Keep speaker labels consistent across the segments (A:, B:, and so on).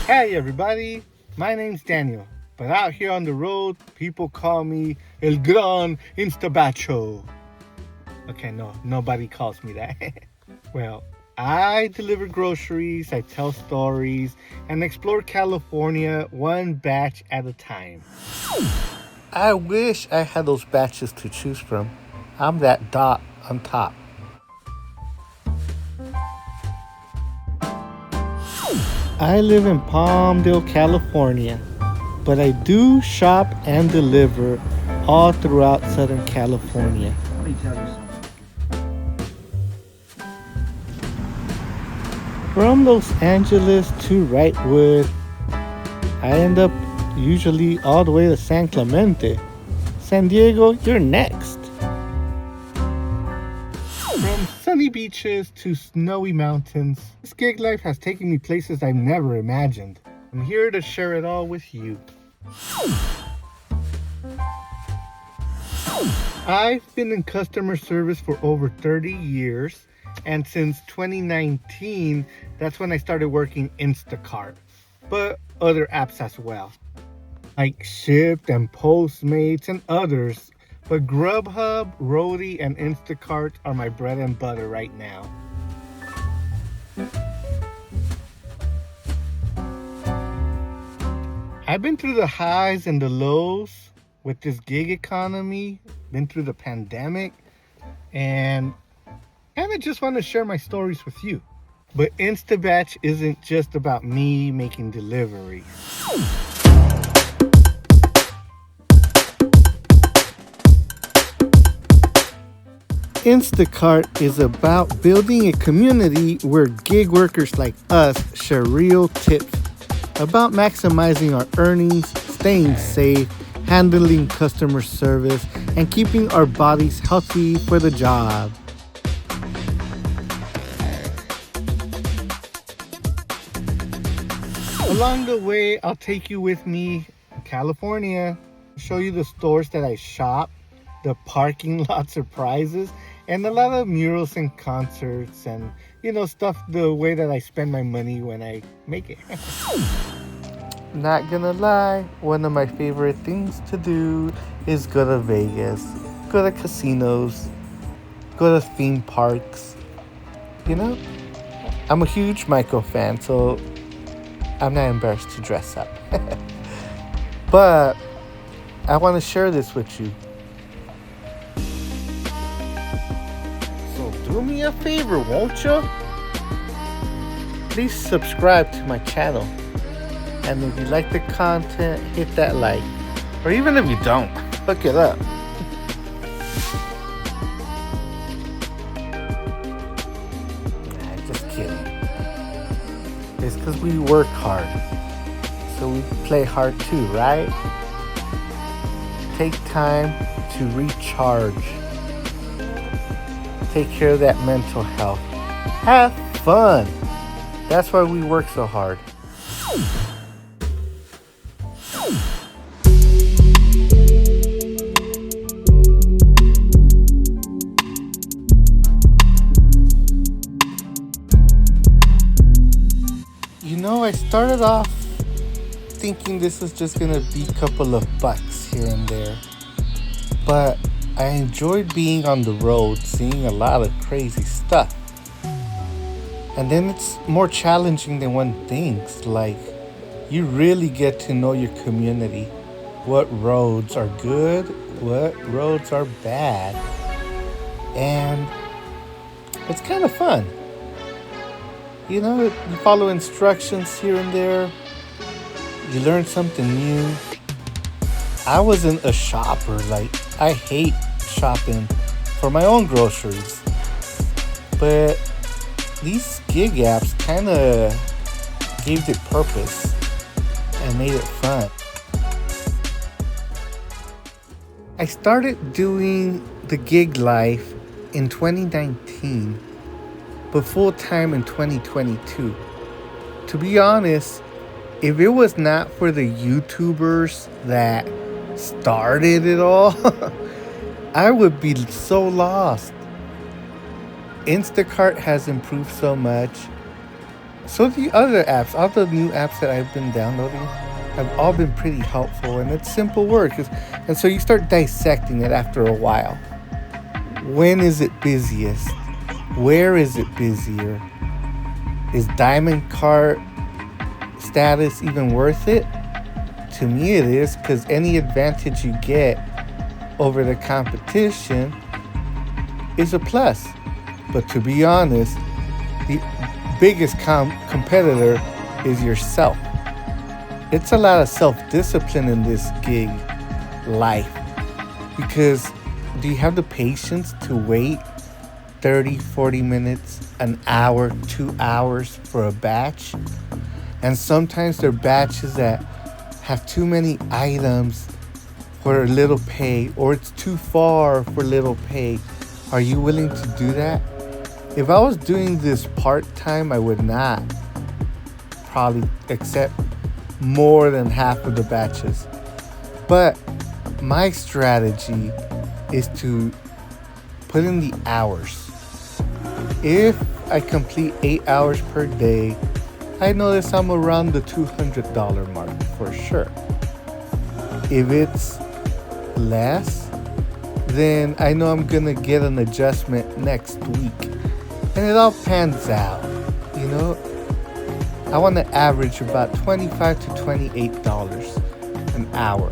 A: Hey everybody, my name's Daniel, but out here on the road, people call me El Gran Instabatcher. Okay, no, nobody calls me that. Well, I deliver groceries, I tell stories, and explore California one batch at a time. I wish I had those batches to choose from. I'm that dot on top. I live in Palmdale, California, but I do shop and deliver all throughout Southern California.
B: Let me tell you something.
A: From Los Angeles to Wrightwood, I end up usually all the way to San Clemente. San Diego, you're next. From sunny beaches to snowy mountains, this gig life has taken me places I've never imagined. I'm here to share it all with you. I've been in customer service for over 30 years, and since 2019, that's when I started working Instacart, but other apps as well, like Shipt and Postmates and others. But Grubhub, Rohde, and Instacart are my bread and butter right now. I've been through the highs and the lows with this gig economy, been through the pandemic, and I just want to share my stories with you. But Instabatch isn't just about me making deliveries. Instacart is about building a community where gig workers like us share real tips about maximizing our earnings, staying safe, handling customer service, and keeping our bodies healthy for the job. Along the way, I'll take you with me to California, show you the stores that I shop, the parking lot surprises, and a lot of murals and concerts and, stuff the way that I spend my money when I make it. Not gonna lie, one of my favorite things to do is go to Vegas, go to casinos, go to theme parks. I'm a huge Michael fan, so I'm not embarrassed to dress up. But I want to share this with you. So do me a favor, won't you? Please subscribe to my channel. And if you like the content, hit that like. Or even if you don't, look it up. Nah, just kidding. It's because we work hard. So we play hard too, right? Take time to recharge. Take care of that mental health. Have fun. That's why we work so hard. I started off thinking this was just gonna be a couple of bucks here and there, but I enjoyed being on the road, seeing a lot of crazy stuff. And then it's more challenging than one thinks. Like, you really get to know your community, what roads are good, what roads are bad, and it's kind of fun. You follow instructions here and there. You learn something new. I wasn't a shopper. I hate shopping for my own groceries. But these gig apps kind of gave it purpose and made it fun. I started doing the gig life in 2019. But full time in 2022. To be honest, if it was not for the YouTubers that started it all, I would be so lost. Instacart has improved so much. So the other apps, all the new apps that I've been downloading, have all been pretty helpful, and it's simple work. And so you start dissecting it after a while. When is it busiest? Where is it busier? Is Diamond Cart status even worth it? To me it is, because any advantage you get over the competition is a plus. But to be honest, the biggest competitor is yourself. It's a lot of self-discipline in this gig life, because do you have the patience to wait 30, 40 minutes, an hour, 2 hours for a batch? And sometimes they're batches that have too many items for little pay, or it's too far for little pay. Are you willing to do that? If I was doing this part-time, I would not probably accept more than half of the batches. But my strategy is to put in the hours. If I complete 8 hours per day, I notice I'm around the $200 mark for sure. If it's less, then I know I'm gonna get an adjustment next week. And it all pans out, you know? I want to average about $25 to $28 an hour.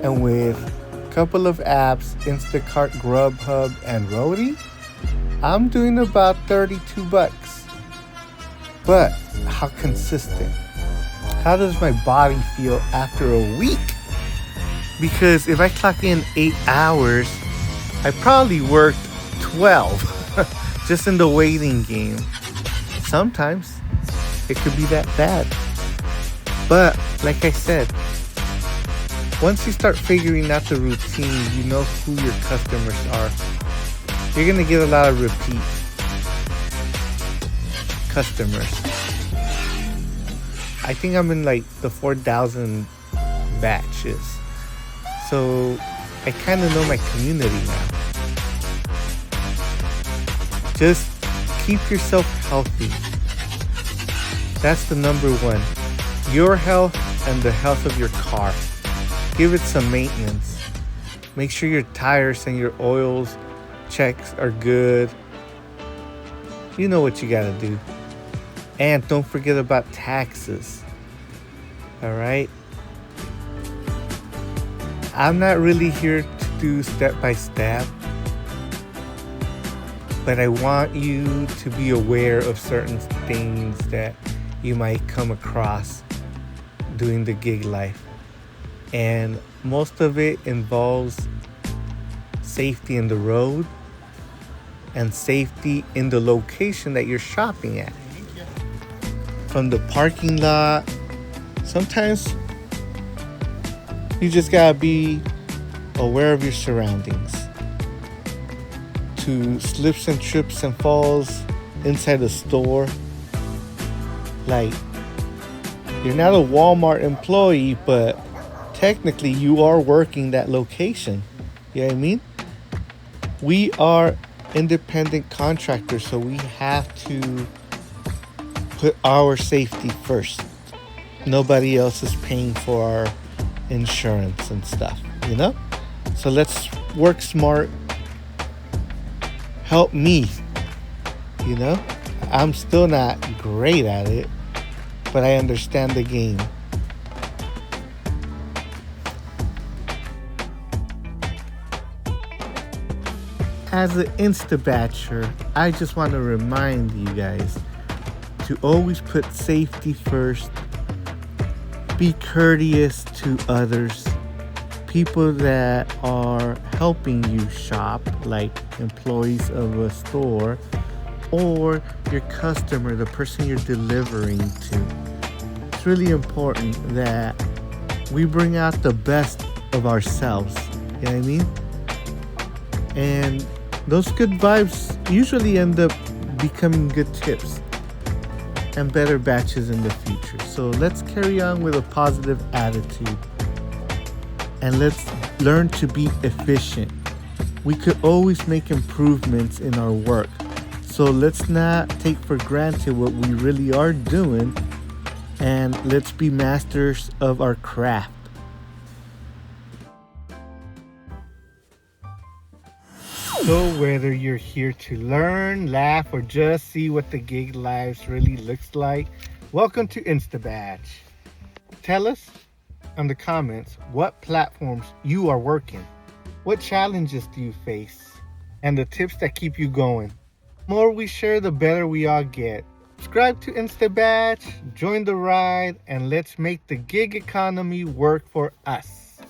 A: And with a couple of apps, Instacart, Grubhub, and Rohde, I'm doing about $32. But how consistent? How does my body feel after a week? Because if I clock in 8 hours, I probably worked 12 just in the waiting game. Sometimes it could be that bad. But like I said, once you start figuring out the routine, you know who your customers are. You're gonna get a lot of repeat customers. I think I'm in like the 4,000 batches. So I kind of know my community now. Just keep yourself healthy. That's the number one. Your health and the health of your car. Give it some maintenance. Make sure your tires and your oils checks are good. You know what you gotta do. And don't forget about taxes. Alright? I'm not really here to do step by step, but I want you to be aware of certain things that you might come across doing the gig life. And most of it involves safety in the road and safety in the location that you're shopping at. From the parking lot, sometimes you just gotta be aware of your surroundings. To slips and trips and falls inside a store. Like, you're not a Walmart employee, but technically you are working that location. You know what I mean? We are independent contractors, so we have to put our safety first. Nobody else is paying for our insurance and stuff, you know? So let's work smart. Help me, you know? I'm still not great at it, but I understand the game. As an Instabatcher, I just want to remind you guys to always put safety first. Be courteous to others. People that are helping you shop, like employees of a store, or your customer, the person you're delivering to. It's really important that we bring out the best of ourselves. You know what I mean? And those good vibes usually end up becoming good tips and better batches in the future. So let's carry on with a positive attitude. And let's learn to be efficient. We could always make improvements in our work. So let's not take for granted what we really are doing, and let's be masters of our craft. So whether you're here to learn, laugh, or just see what the gig life really looks like, welcome to Instabatch. Tell us in the comments what platforms you are working, what challenges do you face, and the tips that keep you going. The more we share, the better we all get. Subscribe to Instabatch, join the ride, and let's make the gig economy work for us.